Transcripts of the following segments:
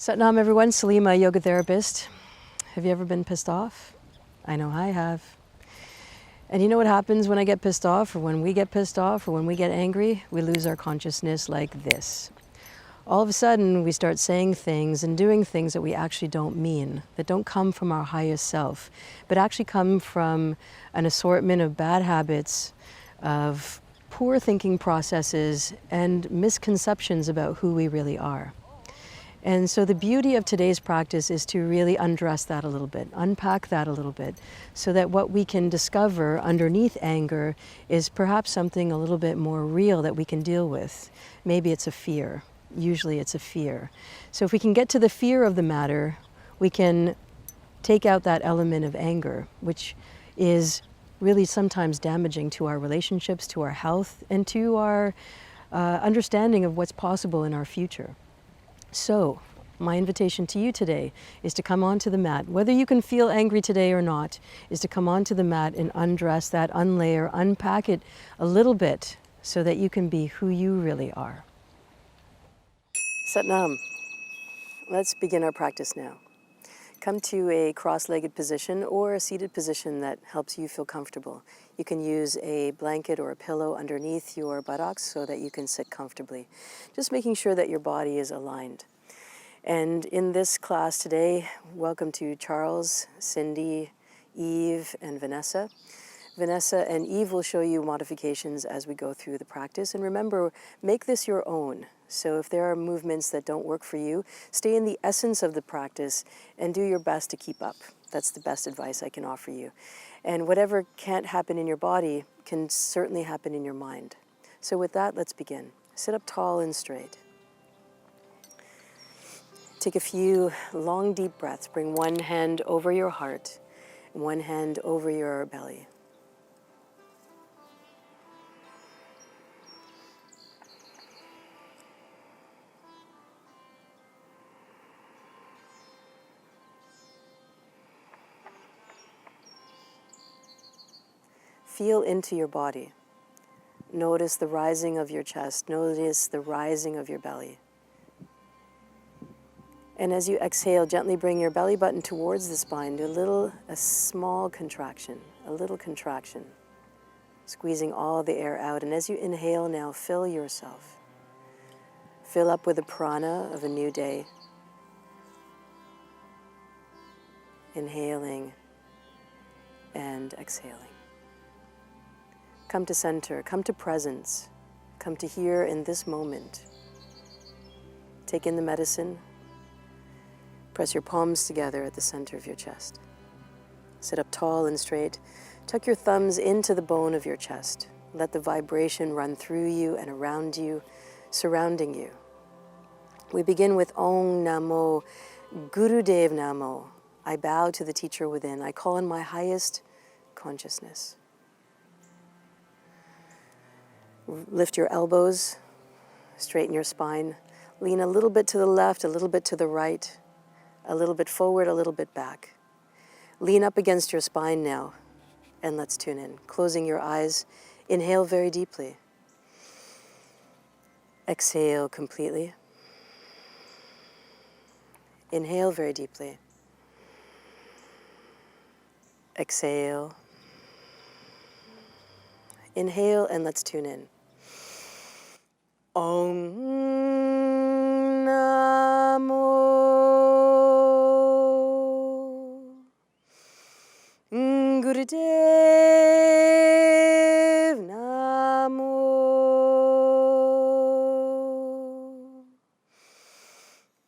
Satnam everyone, Salimah, yoga therapist. Have you ever been pissed off? I know I have. And you know what happens when I get pissed off, or when we get pissed off, or when we get angry? We lose our consciousness like this. All of a sudden, we start saying things and doing things that we actually don't mean, that don't come from our highest self, but actually come from an assortment of bad habits, of poor thinking processes, and misconceptions about who we really are. And so the beauty of today's practice is to really undress that a little bit, unpack that a little bit, so that what we can discover underneath anger is perhaps something a little bit more real that we can deal with. Maybe it's a fear. Usually it's a fear. So if we can get to the fear of the matter, we can take out that element of anger, which is really sometimes damaging to our relationships, to our health, and to our understanding of what's possible in our future. So, my invitation to you today is to come onto the mat. Whether you can feel angry today or not, is to come onto the mat and undress that, unlayer, unpack it a little bit so that you can be who you really are. Satnam, let's begin our practice now. Come to a cross-legged position or a seated position that helps you feel comfortable. You can use a blanket or a pillow underneath your buttocks so that you can sit comfortably. Just making sure that your body is aligned. And in this class today, welcome to Charles, Cindy, Eve, and Vanessa. Vanessa and Eve will show you modifications as we go through the practice. And remember, make this your own. So if there are movements that don't work for you, stay in the essence of the practice and do your best to keep up. That's the best advice I can offer you. And whatever can't happen in your body can certainly happen in your mind. So with that, let's begin. Sit up tall and straight. Take a few long, deep breaths. Bring one hand over your heart and one hand over your belly. Feel into your body. Notice the rising of your chest. Notice the rising of your belly. And as you exhale, gently bring your belly button towards the spine. Do a small contraction, a little contraction. Squeezing all the air out. And as you inhale now, fill yourself. Fill up with the prana of a new day. Inhaling and exhaling. Come to center, come to presence, come to here in this moment. Take in the medicine. Press your palms together at the center of your chest. Sit up tall and straight. Tuck your thumbs into the bone of your chest. Let the vibration run through you and around you, surrounding you. We begin with Om Namo Gurudev Namo. I bow to the teacher within. I call in my highest consciousness. Lift your elbows, straighten your spine. Lean a little bit to the left, a little bit to the right, a little bit forward, a little bit back. Lean up against your spine now, and let's tune in. Closing your eyes, inhale very deeply. Exhale completely. Inhale very deeply. Exhale. Inhale, and let's tune in. Om Namo Gurudev Namo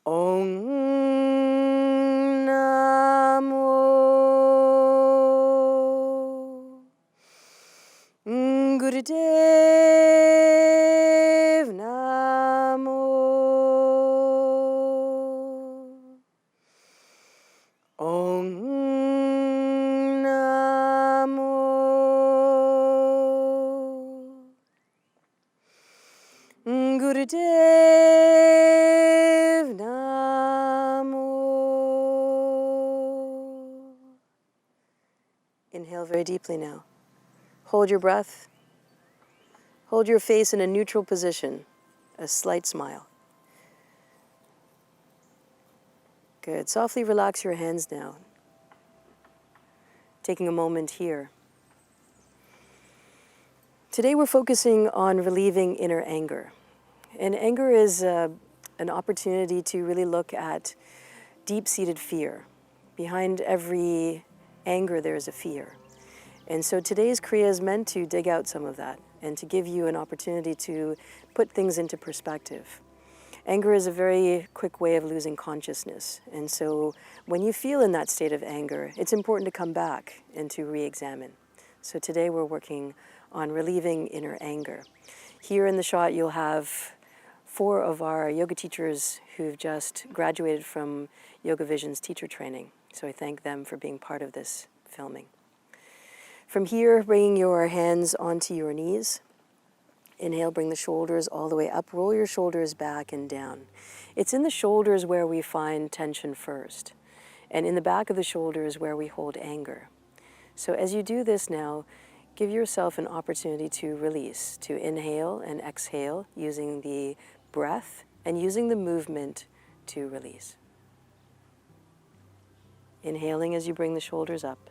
Om Namo Gurudev Namo Om Namo Gurudev Namo. Inhale very deeply now. Hold your breath. Hold your face in a neutral position, a slight smile. Good. Softly relax your hands now. Taking a moment here. Today we're focusing on relieving inner anger. And anger is an opportunity to really look at deep-seated fear. Behind every anger there is a fear. And so today's Kriya is meant to dig out some of that and to give you an opportunity to put things into perspective. Anger is a very quick way of losing consciousness. And so when you feel in that state of anger, it's important to come back and to re-examine. So today we're working on relieving inner anger. Here in the shot you'll have 4 of our yoga teachers who've just graduated from Yoga Vision's teacher training. So I thank them for being part of this filming. From here, bringing your hands onto your knees. Inhale, bring the shoulders all the way up. Roll your shoulders back and down. It's in the shoulders where we find tension first. And in the back of the shoulders where we hold anger. So as you do this now, give yourself an opportunity to release, to inhale and exhale using the breath and using the movement to release. Inhaling as you bring the shoulders up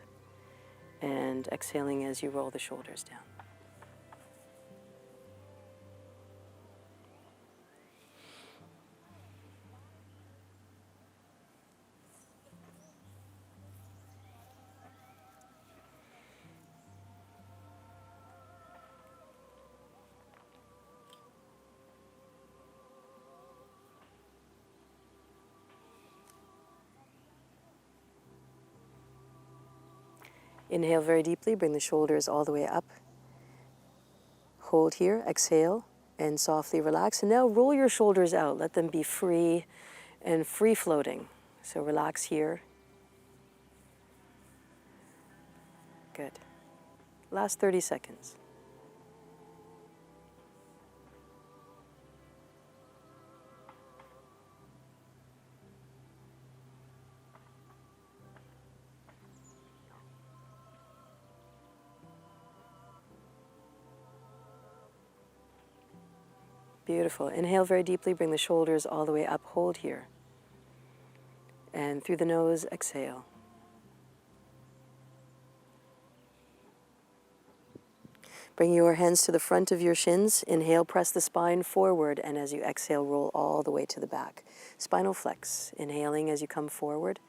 and exhaling as you roll the shoulders down. Inhale very deeply, bring the shoulders all the way up. Hold here, exhale, and softly relax. And now roll your shoulders out. Let them be free and free floating. So relax here. Good. Last 30 seconds. Beautiful. Inhale very deeply, bring the shoulders all the way up, hold here. And through the nose, exhale. Bring your hands to the front of your shins. Inhale, press the spine forward, and as you exhale, roll all the way to the back. Spinal flex. Inhaling as you come forward,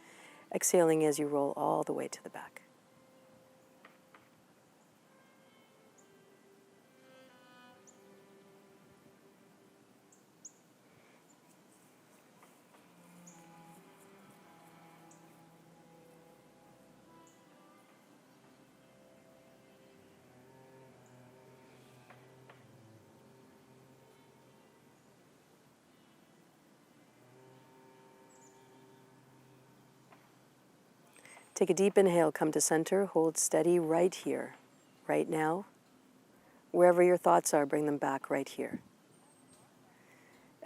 exhaling as you roll all the way to the back. Take a deep inhale, come to center, hold steady right here, right now. Wherever your thoughts are, bring them back right here.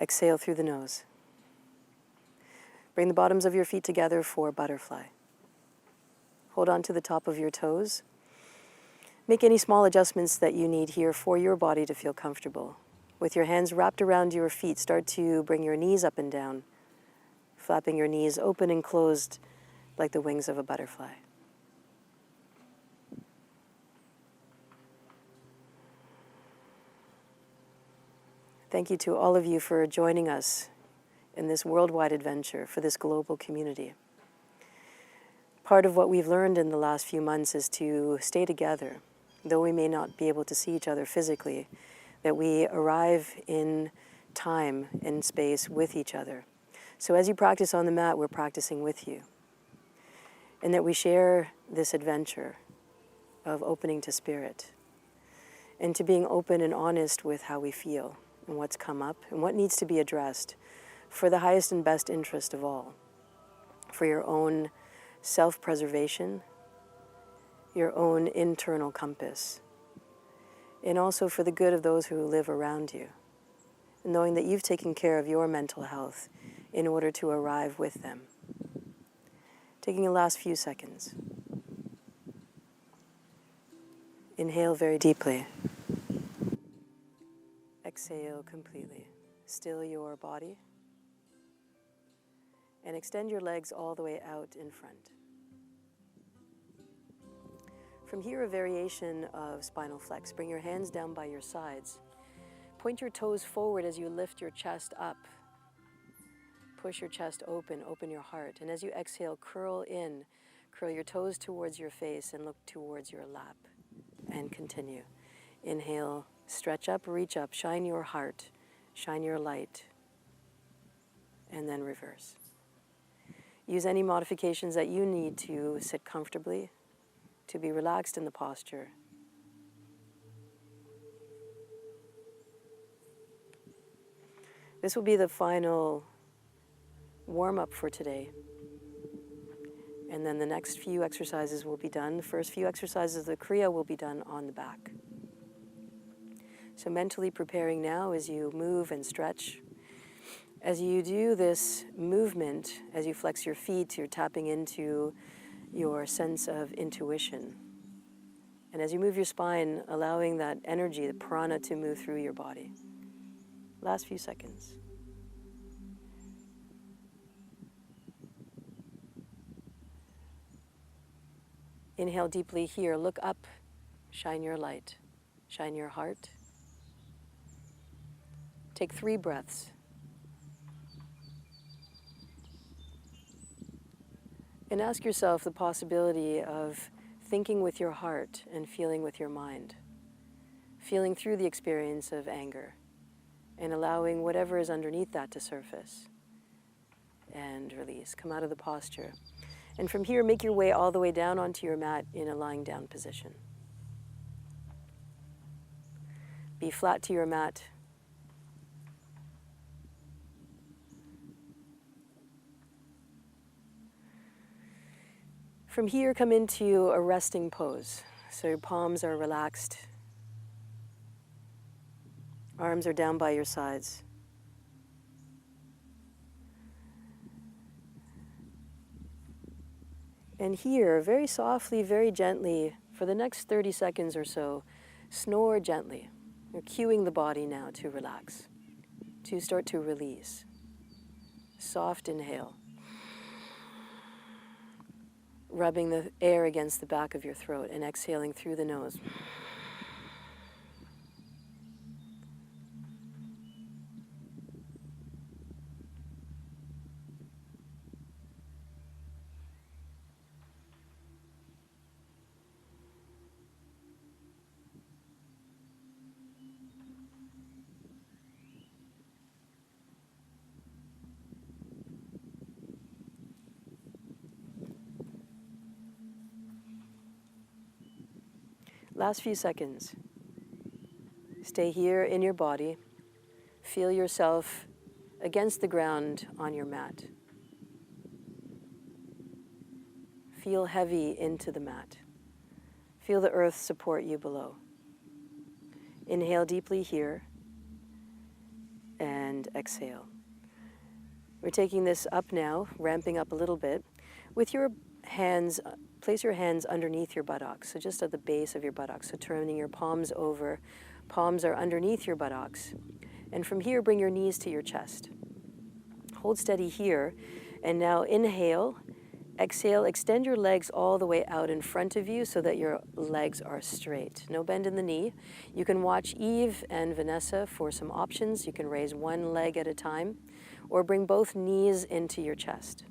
Exhale through the nose. Bring the bottoms of your feet together for butterfly. Hold on to the top of your toes. Make any small adjustments that you need here for your body to feel comfortable. With your hands wrapped around your feet, start to bring your knees up and down, flapping your knees open and closed like the wings of a butterfly. Thank you to all of you for joining us in this worldwide adventure, for this global community. Part of what we've learned in the last few months is to stay together, though we may not be able to see each other physically, that we arrive in time and space with each other. So as you practice on the mat, we're practicing with you. And that we share this adventure of opening to spirit and to being open and honest with how we feel and what's come up and what needs to be addressed for the highest and best interest of all, for your own self-preservation, your own internal compass, and also for the good of those who live around you, knowing that you've taken care of your mental health in order to arrive with them. Taking the last few seconds. Inhale very deeply. Exhale completely. Still your body. And extend your legs all the way out in front. From here, a variation of spinal flex. Bring your hands down by your sides. Point your toes forward as you lift your chest up. Push your chest open, open your heart. And as you exhale, curl in. Curl your toes towards your face and look towards your lap. And continue. Inhale, stretch up, reach up, shine your heart, shine your light. And then reverse. Use any modifications that you need to sit comfortably, to be relaxed in the posture. This will be the final warm-up for today. And then the next few exercises will be done. The first few exercises of the Kriya will be done on the back. So mentally preparing now as you move and stretch. As you do this movement, as you flex your feet, you're tapping into your sense of intuition. And as you move your spine, allowing that energy, the prana, to move through your body. Last few seconds. Inhale deeply here. Look up. Shine your light. Shine your heart. Take 3 breaths. And ask yourself the possibility of thinking with your heart and feeling with your mind. Feeling through the experience of anger and allowing whatever is underneath that to surface. And release. Come out of the posture. And from here, make your way all the way down onto your mat in a lying down position. Be flat to your mat. From here, come into a resting pose. So your palms are relaxed. Arms are down by your sides. And here, very softly, very gently, for the next 30 seconds or so, snore gently. You're cueing the body now to relax, to start to release. Soft inhale. Rubbing the air against the back of your throat and exhaling through the nose. Last few seconds. Stay here in your body. Feel yourself against the ground on your mat. Feel heavy into the mat. Feel the earth support you below. Inhale deeply here and exhale. We're taking this up now, ramping up a little bit. With your hands, place your hands underneath your buttocks, so just at the base of your buttocks, so turning your palms over. Palms are underneath your buttocks. And from here, bring your knees to your chest. Hold steady here, and now inhale, exhale, extend your legs all the way out in front of you so that your legs are straight. No bend in the knee. You can watch Eve and Vanessa for some options. You can raise one leg at a time, or bring both knees into your chest.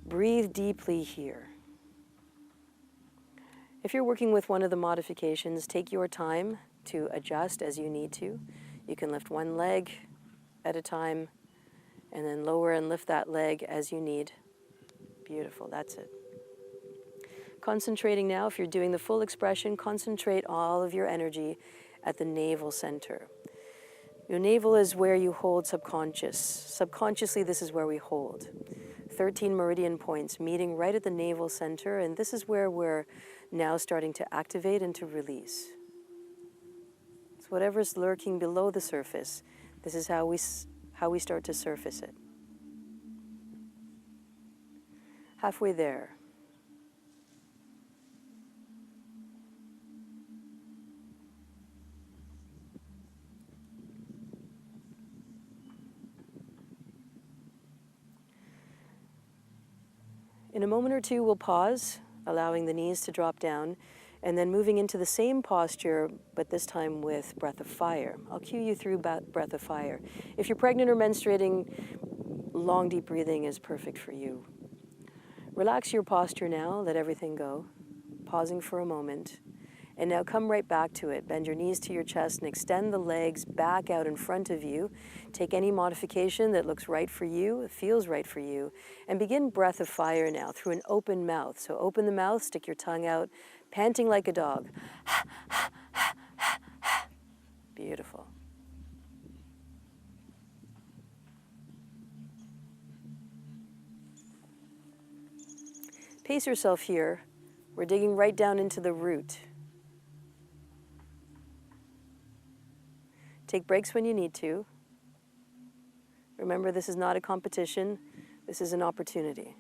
Breathe deeply here. If you're working with one of the modifications, take your time to adjust as you need to. You can lift one leg at a time and then lower and lift that leg as you need. Beautiful, that's it. Concentrating now, if you're doing the full expression, concentrate all of your energy at the navel center. Your navel is where you hold subconscious. Subconsciously, this is where we hold. 13 meridian points meeting right at the navel center, and this is where we're now starting to activate and to release. So whatever's lurking below the surface, this is how we start to surface it. Halfway there. In a moment or two, we'll pause, allowing the knees to drop down, and then moving into the same posture, but this time with breath of fire. I'll cue you through breath of fire. If you're pregnant or menstruating, long, deep breathing is perfect for you. Relax your posture now, let everything go, pausing for a moment. And now come right back to it. Bend your knees to your chest and extend the legs back out in front of you. Take any modification that looks right for you, feels right for you, and begin breath of fire now through an open mouth. So open the mouth, stick your tongue out, panting like a dog. Beautiful. Pace yourself here. We're digging right down into the root. Take breaks when you need to. Remember, this is not a competition. This is an opportunity.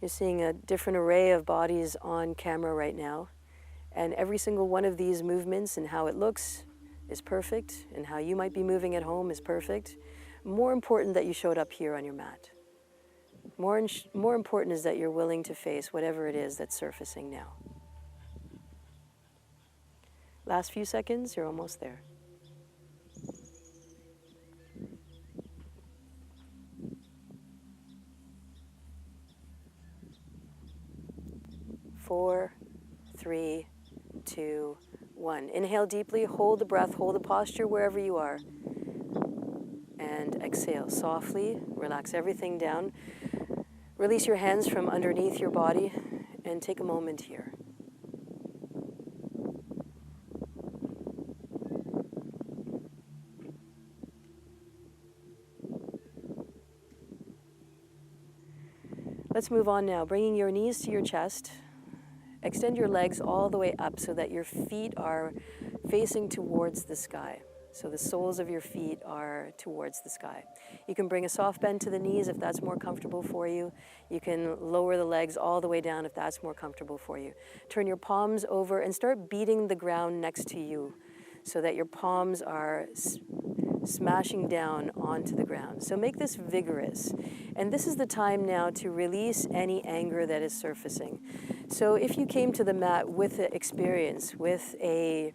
You're seeing a different array of bodies on camera right now. And every single one of these movements and how it looks is perfect, and how you might be moving at home is perfect. More important that you showed up here on your mat. More important is that you're willing to face whatever it is that's surfacing now. Last few seconds, you're almost there. 4, 3, 2, 1. Inhale deeply, hold the breath, hold the posture wherever you are. And exhale softly, relax everything down. Release your hands from underneath your body and take a moment here. Let's move on now, bringing your knees to your chest. Extend your legs all the way up so that your feet are facing towards the sky. So the soles of your feet are towards the sky. You can bring a soft bend to the knees if that's more comfortable for you. You can lower the legs all the way down if that's more comfortable for you. Turn your palms over and start beating the ground next to you so that your palms are smashing down onto the ground. So make this vigorous. And this is the time now to release any anger that is surfacing. So if you came to the mat with an experience, with a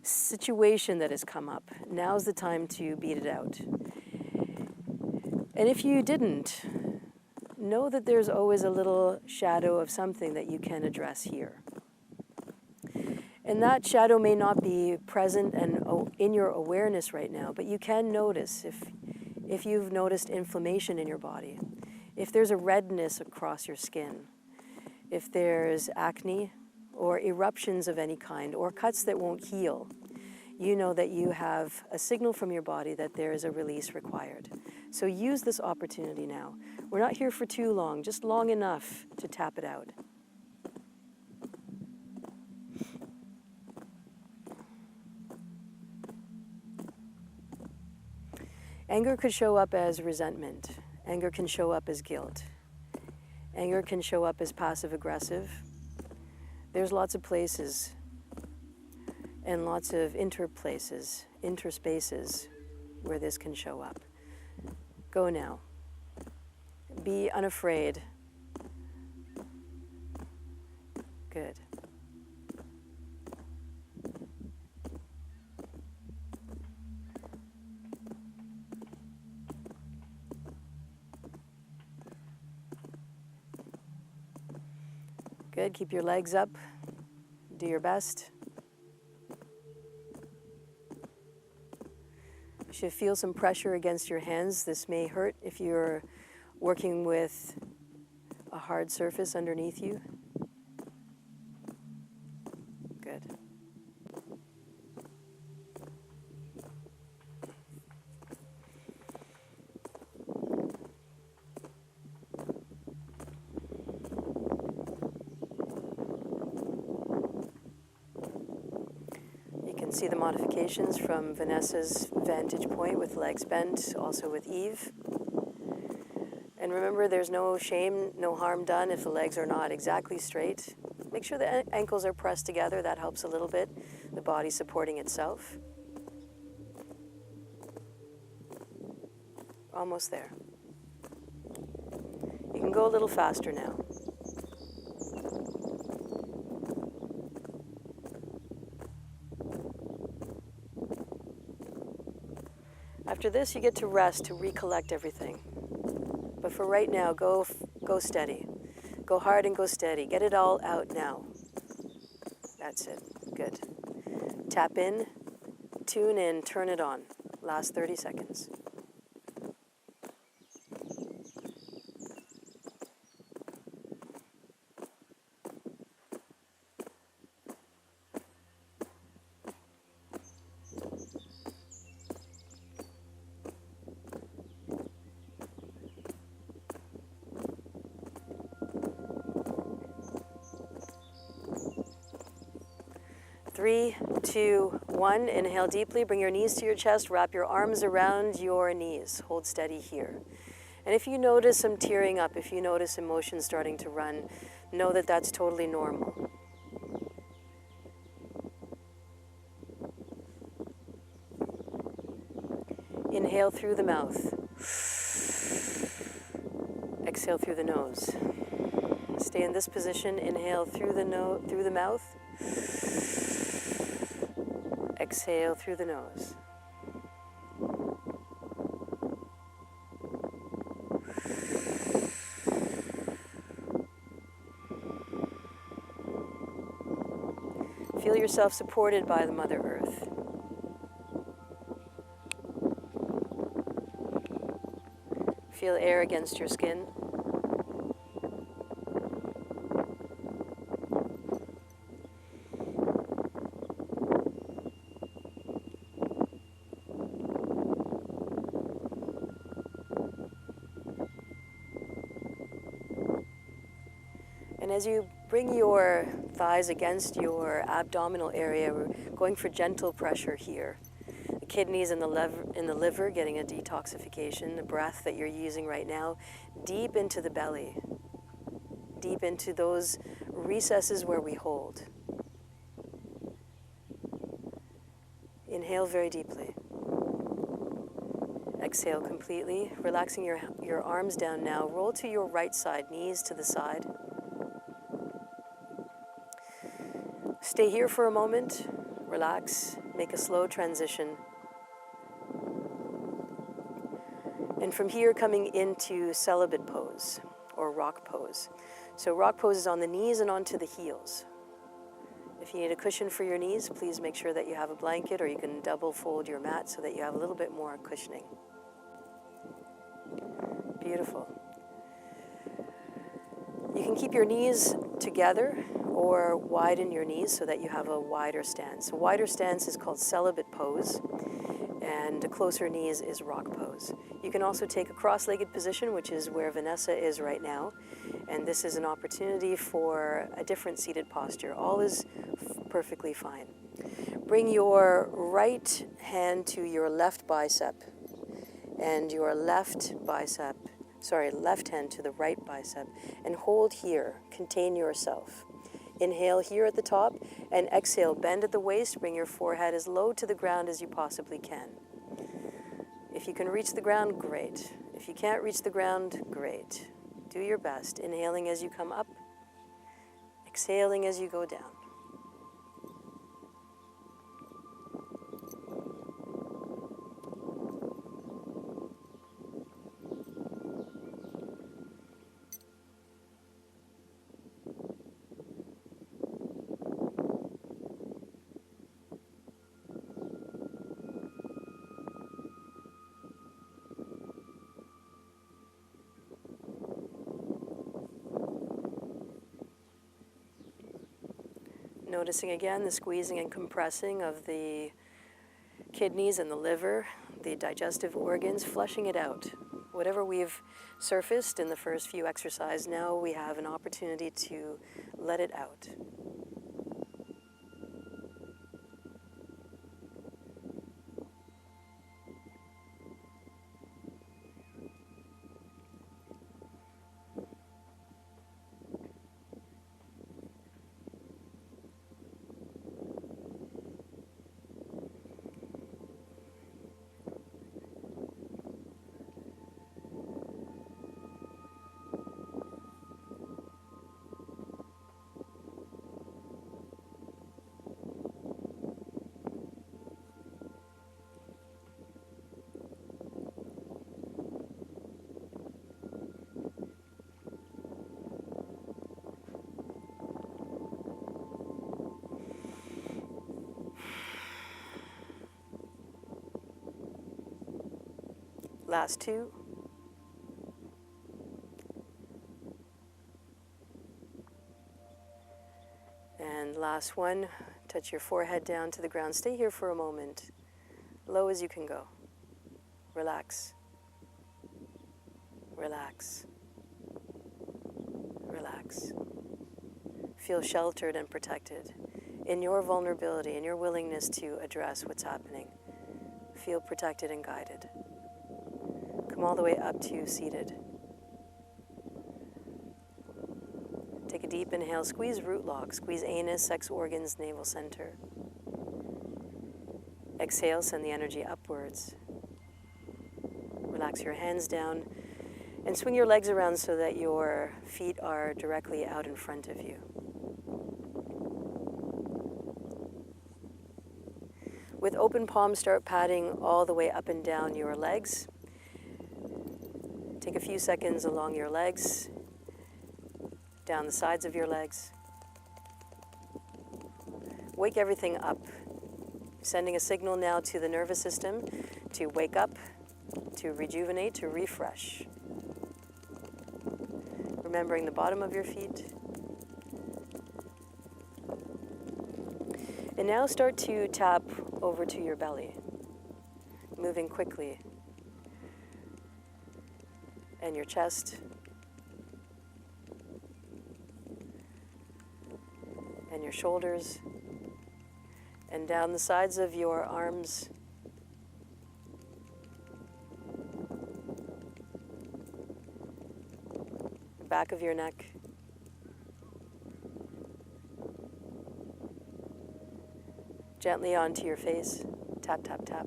situation that has come up, now's the time to beat it out. And if you didn't, know that there's always a little shadow of something that you can address here. And that shadow may not be present and in your awareness right now, but you can notice if you've noticed inflammation in your body, if there's a redness across your skin, if there's acne or eruptions of any kind or cuts that won't heal, you know that you have a signal from your body that there is a release required. So use this opportunity now. We're not here for too long, just long enough to tap it out. Anger could show up as resentment. Anger can show up as guilt. Anger can show up as passive-aggressive. There's lots of places and lots of interspaces where this can show up. Go now. Be unafraid. Good. Good, keep your legs up. Do your best. You should feel some pressure against your hands. This may hurt if you're working with a hard surface underneath you. Good. See the modifications from Vanessa's vantage point with legs bent, also with Eve. And remember, there's no shame, no harm done if the legs are not exactly straight. Make sure the ankles are pressed together. That helps a little bit. The body supporting itself. Almost there. You can go a little faster now. After this, you get to rest to recollect everything. But for right now, go steady. Go hard and go steady. Get it all out now. That's it. Good. Tap in, tune in, turn it on. Last 30 seconds. Three, two, one. Inhale deeply. Bring your knees to your chest. Wrap your arms around your knees. Hold steady here. And if you notice some tearing up, if you notice emotions starting to run, know that that's totally normal. Inhale through the mouth. Exhale through the nose. Stay in this position. Inhale through the mouth. Exhale through the nose. Feel yourself supported by the Mother Earth. Feel air against your skin. And as you bring your thighs against your abdominal area, we're going for gentle pressure here. The kidneys and the liver getting a detoxification, the breath that you're using right now, deep into the belly, deep into those recesses where we hold. Inhale very deeply. Exhale completely, relaxing your arms down now. Roll to your right side, knees to the side. Stay here for a moment, relax, make a slow transition. And from here, coming into celibate pose, or rock pose. So rock pose is on the knees and onto the heels. If you need a cushion for your knees, please make sure that you have a blanket, or you can double fold your mat so that you have a little bit more cushioning. Beautiful. You can keep your knees together or widen your knees so that you have a wider stance. A wider stance is called celibate pose, and a closer knees is rock pose. You can also take a cross-legged position, which is where Vanessa is right now, and this is an opportunity for a different seated posture. All is perfectly fine. Bring your right hand to your left bicep and your left hand to the right bicep, and hold here. Contain yourself. Inhale here at the top, and exhale, bend at the waist, bring your forehead as low to the ground as you possibly can. If you can reach the ground, great. If you can't reach the ground, great. Do your best, inhaling as you come up, exhaling as you go down. Noticing again the squeezing and compressing of the kidneys and the liver, the digestive organs, flushing it out. Whatever we've surfaced in the first few exercises, now we have an opportunity to let it out. Last 2. And last 1. Touch your forehead down to the ground. Stay here for a moment. Low as you can go. Relax. Relax. Relax. Feel sheltered and protected in your vulnerability, in your willingness to address what's happening. Feel protected and guided. Come all the way up to seated. Take a deep inhale, squeeze root log, squeeze anus, sex organs, navel center. Exhale, send the energy upwards. Relax your hands down and swing your legs around so that your feet are directly out in front of you. With open palms, start patting all the way up and down your legs. Take a few seconds along your legs, down the sides of your legs. Wake everything up. Sending a signal now to the nervous system to wake up, to rejuvenate, to refresh. Remembering the bottom of your feet. And now start to tap over to your belly, moving quickly. And your chest. And your shoulders. And down the sides of your arms. The back of your neck. Gently onto your face. Tap, tap, tap.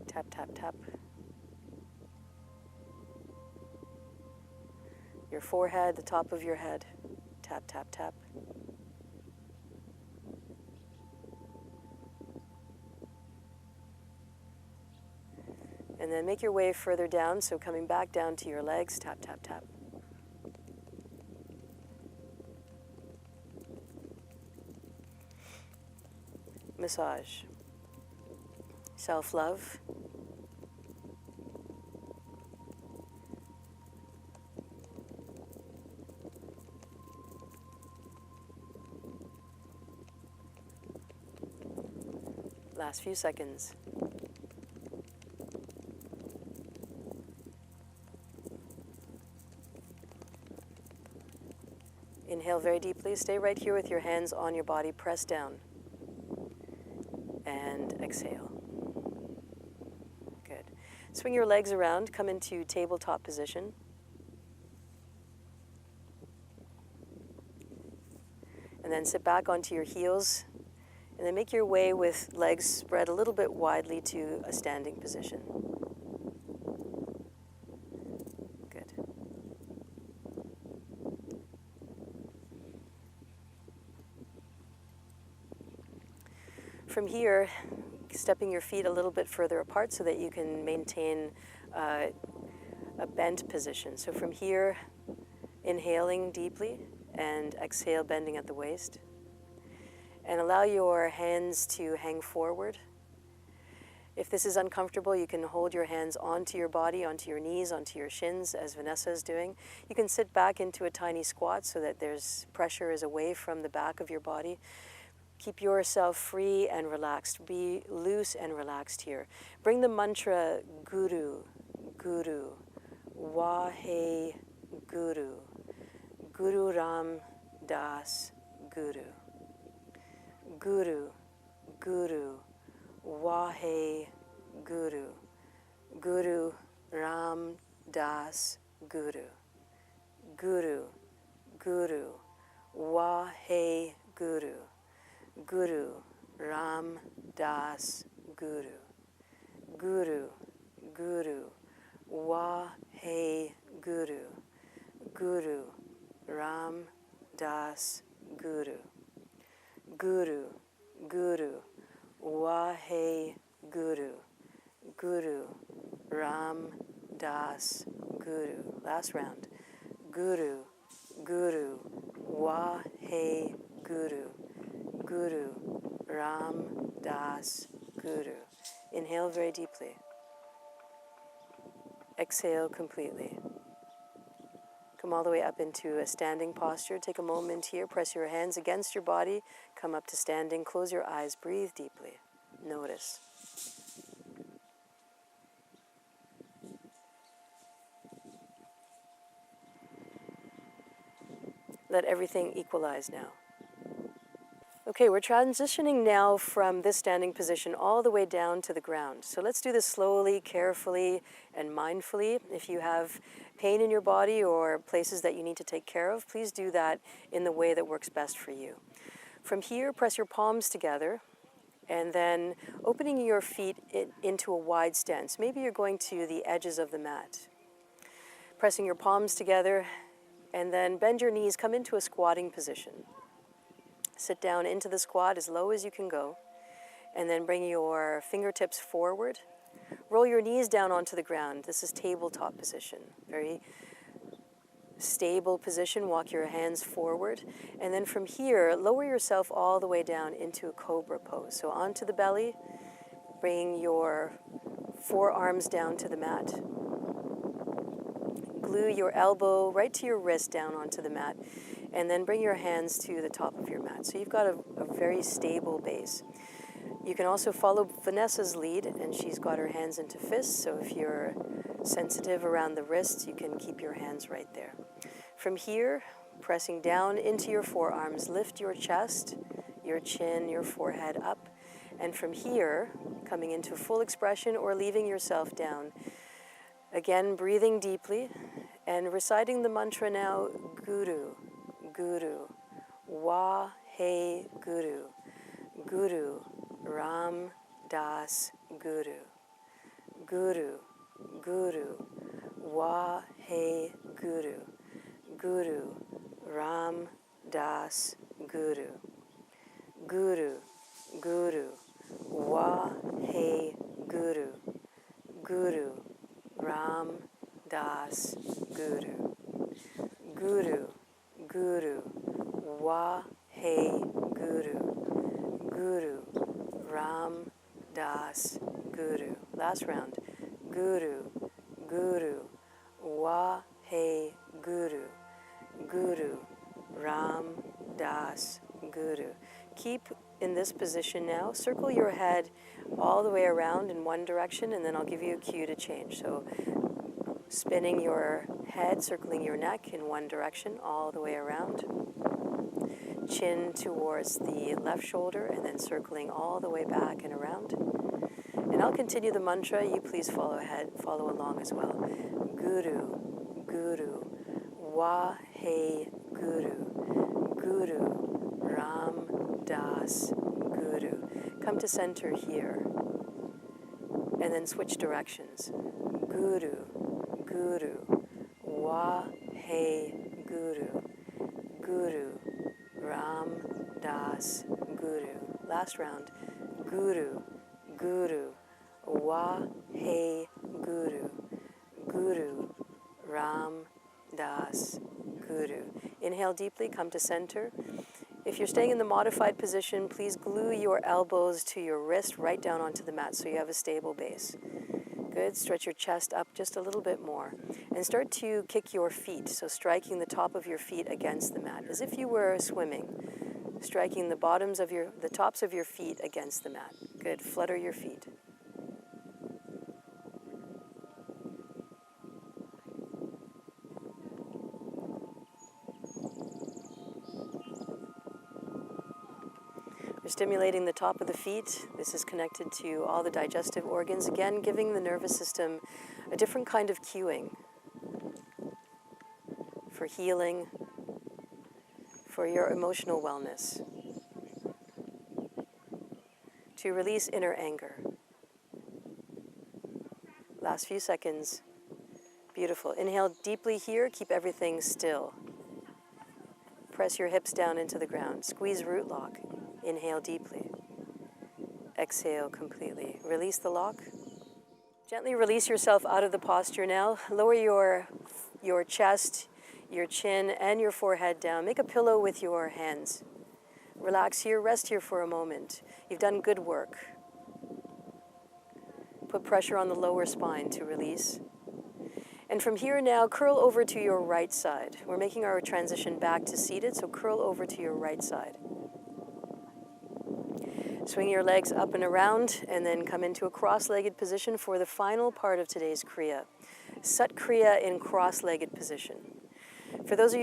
Tap, tap, tap. Your forehead, the top of your head. Tap, tap, tap. And then make your way further down, so coming back down to your legs. Tap, tap, tap. Massage. Self-love. Last few seconds. Inhale very deeply. Stay right here with your hands on your body. Press down. And exhale. Good. Swing your legs around. Come into tabletop position. And then sit back onto your heels. And then make your way with legs spread a little bit widely to a standing position. Good. From here, stepping your feet a little bit further apart so that you can maintain a bent position. So from here, inhaling deeply and exhale, bending at the waist. And allow your hands to hang forward. If this is uncomfortable, you can hold your hands onto your body, onto your knees, onto your shins, as Vanessa is doing. You can sit back into a tiny squat so that there's pressure is away from the back of your body. Keep yourself free and relaxed. Be loose and relaxed here. Bring the mantra Guru, Guru, Wahe Guru, Guru Ram Das Guru. Guru, Guru, Wahe Guru, Guru Ram Das Guru, Guru, Guru, Wahe Guru, Guru Ram Das Guru, Guru, Guru, Wahe Guru, Guru Ram Das Guru. Guru, Guru, Wahe Guru, Guru, Ram Das Guru. Last round. Guru, Guru, Wahe Guru, Guru, Ram Das, Guru. Inhale very deeply. Exhale completely. Come all the way up into a standing posture. Take a moment here. Press your hands against your body. Come up to standing. Close your eyes. Breathe deeply. Notice. Let everything equalize now. Okay, we're transitioning now from this standing position all the way down to the ground. So let's do this slowly, carefully, and mindfully. If you have pain in your body or places that you need to take care of, please do that in the way that works best for you. From here, press your palms together, and then opening your feet into a wide stance. Maybe you're going to the edges of the mat. Pressing your palms together, and then bend your knees, come into a squatting position. Sit down into the squat as low as you can go, and then bring your fingertips forward. Roll your knees down onto the ground. This is tabletop position. Very stable position. Walk your hands forward. And then from here, lower yourself all the way down into a Cobra pose. So onto the belly, bring your forearms down to the mat. Glue your elbow right to your wrist down onto the mat, and then bring your hands to the top of your mat. So you've got a very stable base. You can also follow Vanessa's lead, and she's got her hands into fists, so if you're sensitive around the wrists, you can keep your hands right there. From here, pressing down into your forearms, lift your chest, your chin, your forehead up, and from here, coming into full expression or leaving yourself down. Again, breathing deeply and reciting the mantra now, Guru, Guru, Wa He Guru, Guru, Ram Das Guru, Guru, Guru, Wa He Guru, Guru, Ram Das Guru, Guru, Guru, Wa He Guru, Guru, Ram Das Guru, Guru, Guru, Wa He Guru, Guru, Ram Das Guru. Last round. Guru, Guru, Wa He Guru, Guru, Ram Das Guru. Keep in this position now. Circle your head all the way around in one direction, and then I'll give you a cue to change. So spinning your head, circling your neck in one direction all the way around. Chin towards the left shoulder, and then circling all the way back and around. And I'll continue the mantra. You please follow along as well. Guru, Guru, Wa He Guru, Guru, Ram Das Guru. Come to center here, and then switch directions. Guru, Guru, Wa He Guru, Guru, Ram Das Guru. Last round. Guru, Guru, Wa He Guru, Guru, Ram Das Guru. Inhale deeply, come to center. If you're staying in the modified position, please glue your elbows to your wrist right down onto the mat so you have a stable base. Good. Stretch your chest up just a little bit more. And start to kick your feet, so striking the top of your feet against the mat, as if you were swimming. Striking the tops of your feet against the mat. Good. Flutter your feet. We're stimulating the top of the feet. This is connected to all the digestive organs, again giving the nervous system a different kind of cueing for healing, for your emotional wellness, to release inner anger. Last few seconds. Beautiful. Inhale deeply here. Keep everything still. Press your hips down into the ground. Squeeze root lock. Inhale deeply. Exhale completely. Release the lock. Gently release yourself out of the posture now. Lower your chest, your chin, and your forehead down. Make a pillow with your hands. Relax here, rest here for a moment. You've done good work. Put pressure on the lower spine to release. And from here now, curl over to your right side. We're making our transition back to seated, so curl over to your right side. Swing your legs up and around, and then come into a cross-legged position for the final part of today's Kriya. Sat Kriya in cross-legged position. For those of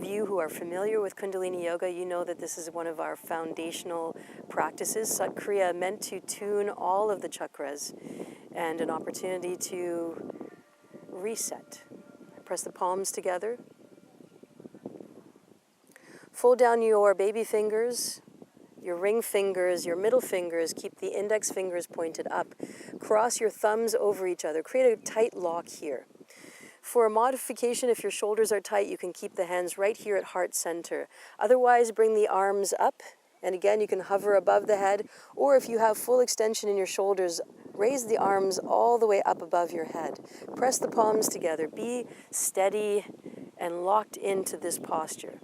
you who are familiar with Kundalini Yoga, you know that this is one of our foundational practices. Sat Kriya meant to tune all of the chakras and an opportunity to reset. Press the palms together. Fold down your baby fingers, your ring fingers, your middle fingers. Keep the index fingers pointed up. Cross your thumbs over each other. Create a tight lock here. For a modification, if your shoulders are tight, you can keep the hands right here at heart center. Otherwise, bring the arms up. And again, you can hover above the head. Or if you have full extension in your shoulders, raise the arms all the way up above your head. Press the palms together. Be steady and locked into this posture.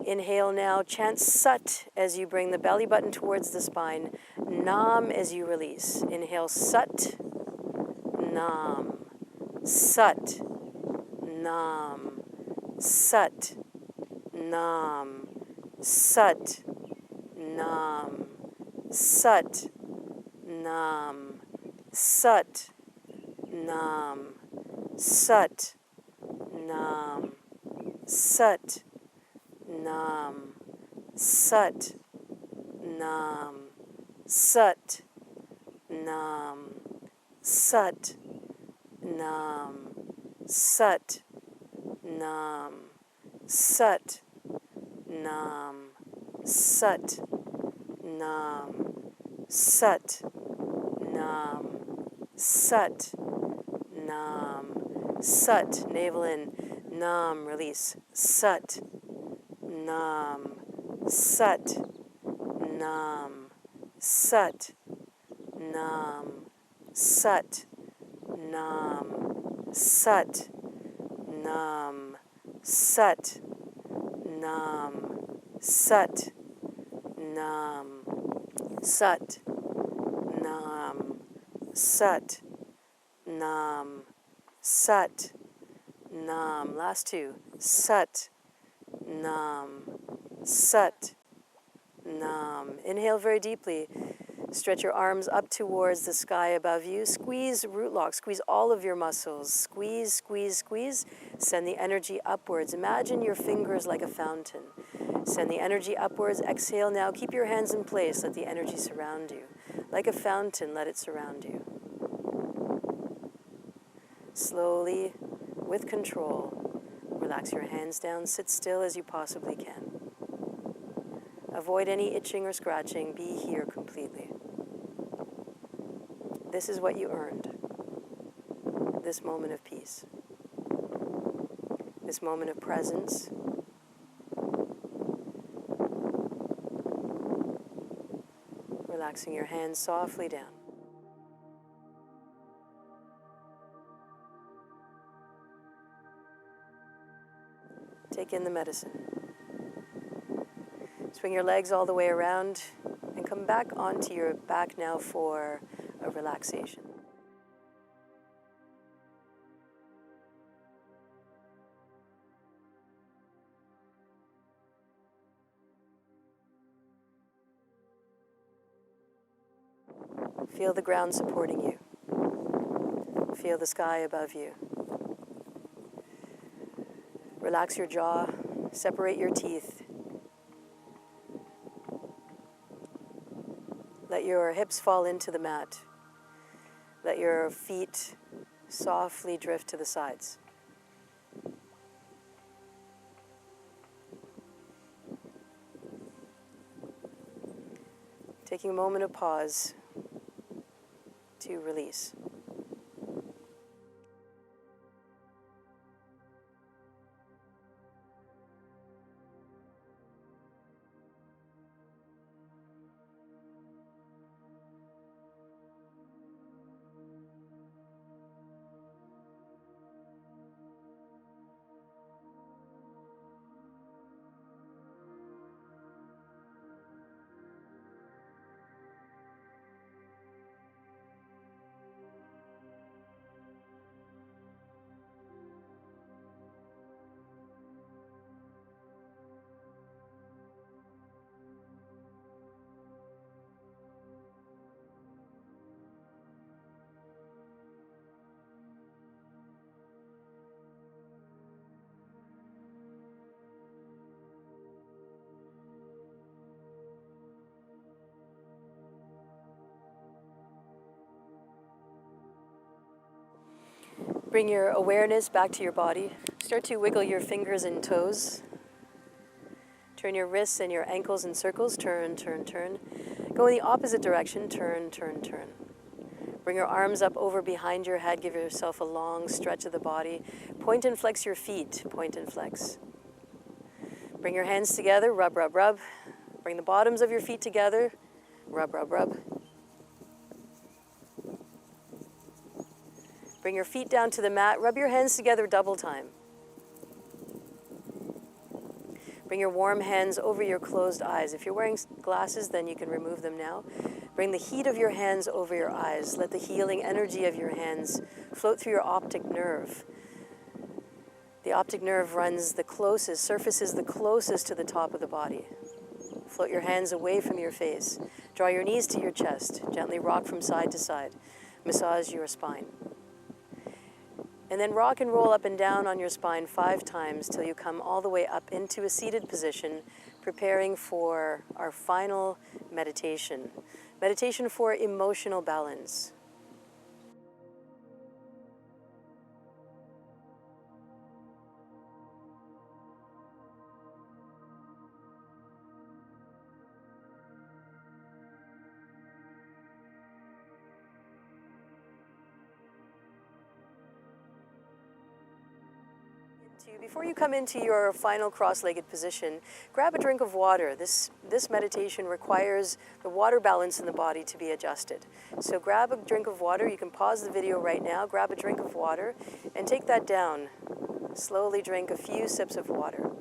Inhale now, chant Sat as you bring the belly button towards the spine. Nam as you release. Inhale, Sat, Nam. Sat, Nam. Sat, Nam. Sat, Nam. Sat, Nam. Sat, Nam. Sat, Nam. Sat, Nam. Sat, Nam. Sat, Nam. Sat, Nam. Sat, Nam. Sat, Nam. Sat, Nam. Sat, Nam. Sat, Nam. Sat, navel in. Nam, release. Sat, Nam. Sat, Nam. Sat, Nam. Sat, Nam. Sat, Nam. Sat, Nam. Sat, Nam. Sat, Nam. Sat, Nam. Sat, Nam. Last two. Sat, Nam. Sat, Nam. Inhale very deeply. Stretch your arms up towards the sky above you. Squeeze root lock. Squeeze all of your muscles. Squeeze, squeeze, squeeze. Send the energy upwards. Imagine your fingers like a fountain. Send the energy upwards. Exhale now. Keep your hands in place. Let the energy surround you. Like a fountain, let it surround you. Slowly, with control, relax your hands down. Sit still as you possibly can. Avoid any itching or scratching. Be here completely. This is what you earned. This moment of peace. This moment of presence. Relaxing your hands softly down. Take in the medicine. Swing your legs all the way around and come back onto your back now for a relaxation. Feel the ground supporting you. Feel the sky above you. Relax your jaw, separate your teeth. Let your hips fall into the mat. Let your feet softly drift to the sides. Taking a moment of pause to release. Bring your awareness back to your body. Start to wiggle your fingers and toes. Turn your wrists and your ankles in circles. Turn, turn, turn. Go in the opposite direction. Turn, turn, turn. Bring your arms up over behind your head. Give yourself a long stretch of the body. Point and flex your feet. Point and flex. Bring your hands together. Rub, rub, rub. Bring the bottoms of your feet together. Rub, rub, rub. Bring your feet down to the mat. Rub your hands together double time. Bring your warm hands over your closed eyes. If you're wearing glasses, then you can remove them now. Bring the heat of your hands over your eyes. Let the healing energy of your hands float through your optic nerve. The optic nerve runs the closest, surfaces the closest to the top of the body. Float your hands away from your face. Draw your knees to your chest. Gently rock from side to side. Massage your spine. And then rock and roll up and down on your spine 5 times till you come all the way up into a seated position, preparing for our final meditation. Meditation for emotional balance. Before you come into your final cross-legged position, grab a drink of water. This meditation requires the water balance in the body to be adjusted. So grab a drink of water. You can pause the video right now, grab a drink of water, and take that down. Slowly drink a few sips of water.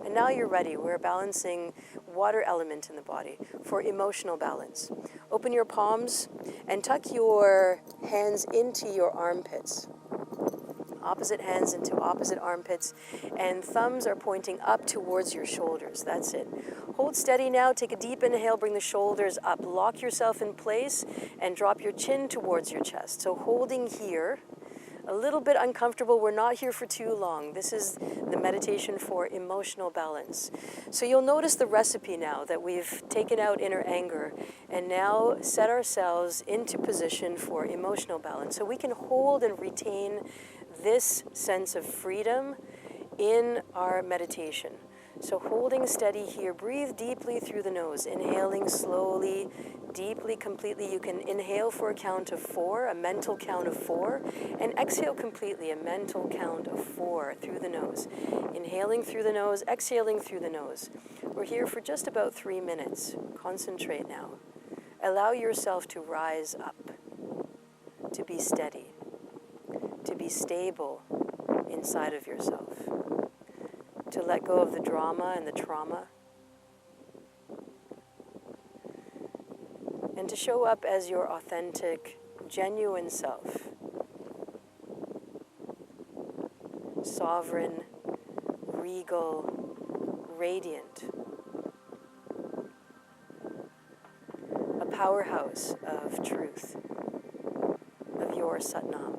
And now you're ready. We're balancing water element in the body for emotional balance. Open your palms and tuck your hands into your armpits. Opposite hands into opposite armpits, and thumbs are pointing up towards your shoulders. That's it. Hold steady now. Take a deep inhale. Bring the shoulders up. Lock yourself in place and drop your chin towards your chest. So holding here, a little bit uncomfortable. We're not here for too long. This is the meditation for emotional balance. So you'll notice the recipe now that we've taken out inner anger and now set ourselves into position for emotional balance. So we can hold and retain this sense of freedom in our meditation. So holding steady here, breathe deeply through the nose, inhaling slowly, deeply, completely. You can inhale for a count of 4, a mental count of 4, and exhale completely, a mental count of 4 through the nose. Inhaling through the nose, exhaling through the nose. We're here for just about 3 minutes. Concentrate now. Allow yourself to rise up, to be steady, to be stable inside of yourself, to let go of the drama and the trauma, and to show up as your authentic, genuine self, sovereign, regal, radiant, a powerhouse of truth, of your Satnam.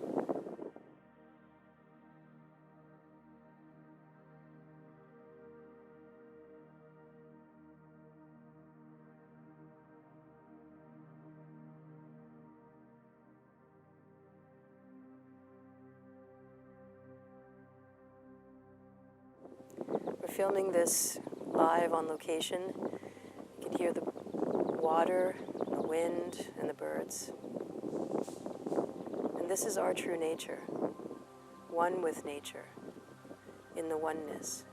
We're filming this live on location. You can hear the water, the wind, and the birds. And this is our true nature, one with nature, in the oneness,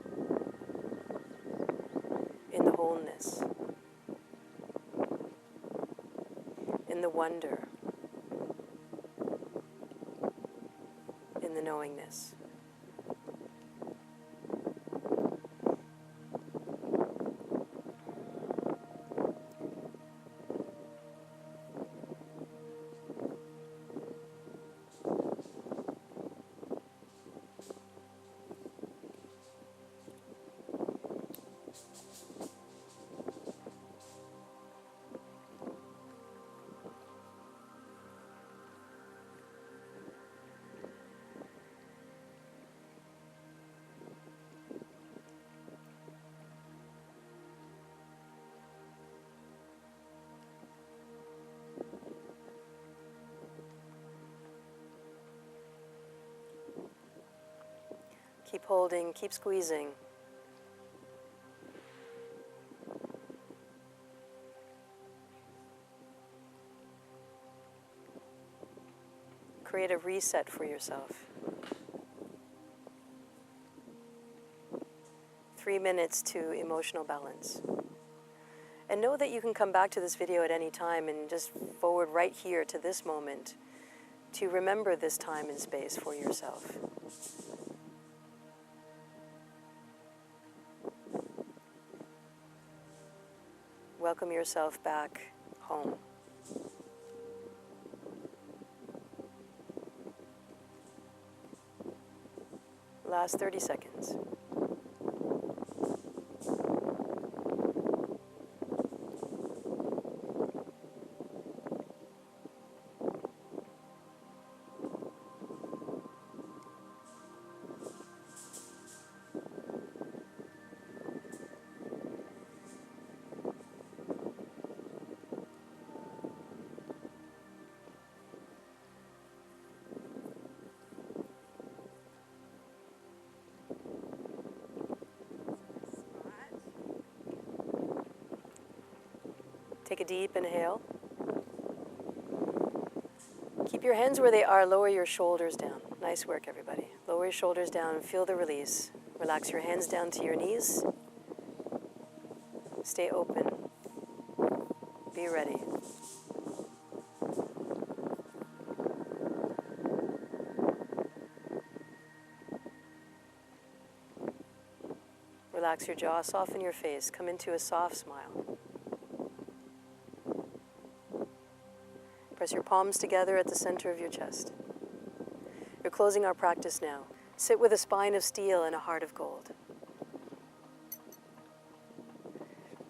in the wholeness, in the wonder, in the knowingness. Keep holding, keep squeezing. Create a reset for yourself. 3 minutes to emotional balance. And know that you can come back to this video at any time and just forward right here to this moment to remember this time and space for yourself. Welcome yourself back home. Last 30 seconds. Take a deep inhale. Keep your hands where they are, lower your shoulders down. Nice work, everybody. Lower your shoulders down and feel the release. Relax your hands down to your knees. Stay open. Be ready. Relax your jaw, soften your face, come into a soft smile. Press your palms together at the center of your chest. We're closing our practice now. Sit with a spine of steel and a heart of gold.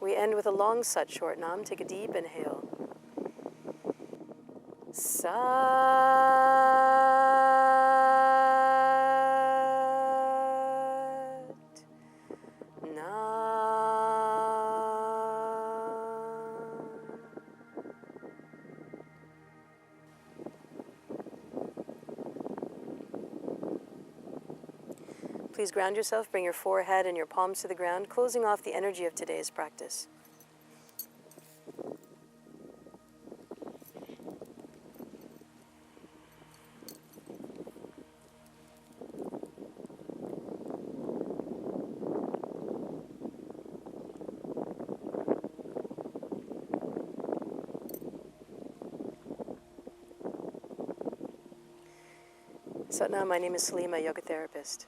We end with a long Sat short Nam. Take a deep inhale. Sat Nam. Please ground yourself, bring your forehead and your palms to the ground, closing off the energy of today's practice. Satnam, my name is Salimah, yoga therapist.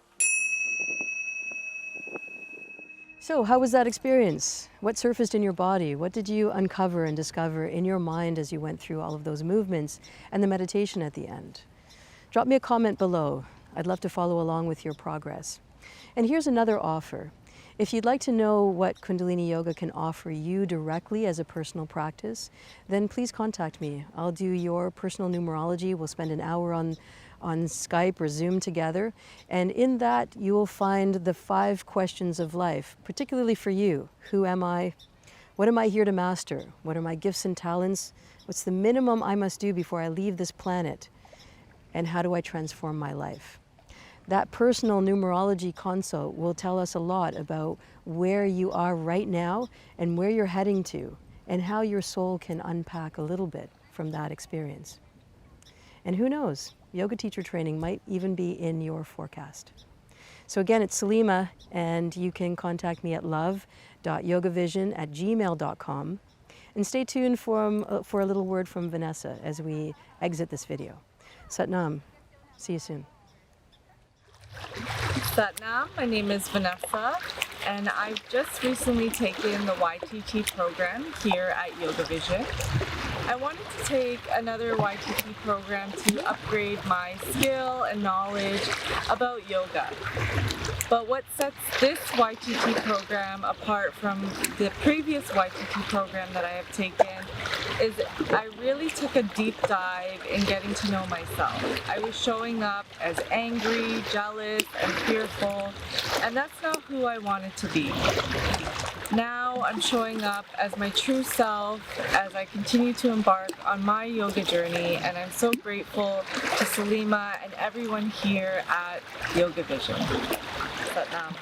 So, how was that experience? What surfaced in your body? What did you uncover and discover in your mind as you went through all of those movements and the meditation at the end? Drop me a comment below. I'd love to follow along with your progress. And here's another offer. If you'd like to know what Kundalini Yoga can offer you directly as a personal practice, then please contact me. I'll do your personal numerology. We'll spend an hour on Skype or Zoom together. And in that, you will find the 5 questions of life, particularly for you. Who am I? What am I here to master? What are my gifts and talents? What's the minimum I must do before I leave this planet? And how do I transform my life? That personal numerology consult will tell us a lot about where you are right now and where you're heading to, and how your soul can unpack a little bit from that experience. And who knows, yoga teacher training might even be in your forecast. So again, it's Salimah, and you can contact me at love.yogavision@gmail.com. And stay tuned for a little word from Vanessa as we exit this video. Satnam, see you soon. Satnam, my name is Vanessa, and I've just recently taken the YTT program here at Yoga Vision. I wanted to take another YTT program to upgrade my skill and knowledge about yoga. But what sets this YTT program apart from the previous YTT program that I have taken is I really took a deep dive in getting to know myself. I was showing up as angry, jealous, and fearful, and that's not who I wanted to be. Now I'm showing up as my true self as I continue to embark on my yoga journey, and I'm so grateful to Salimah and everyone here at Yoga Vision. Satnam.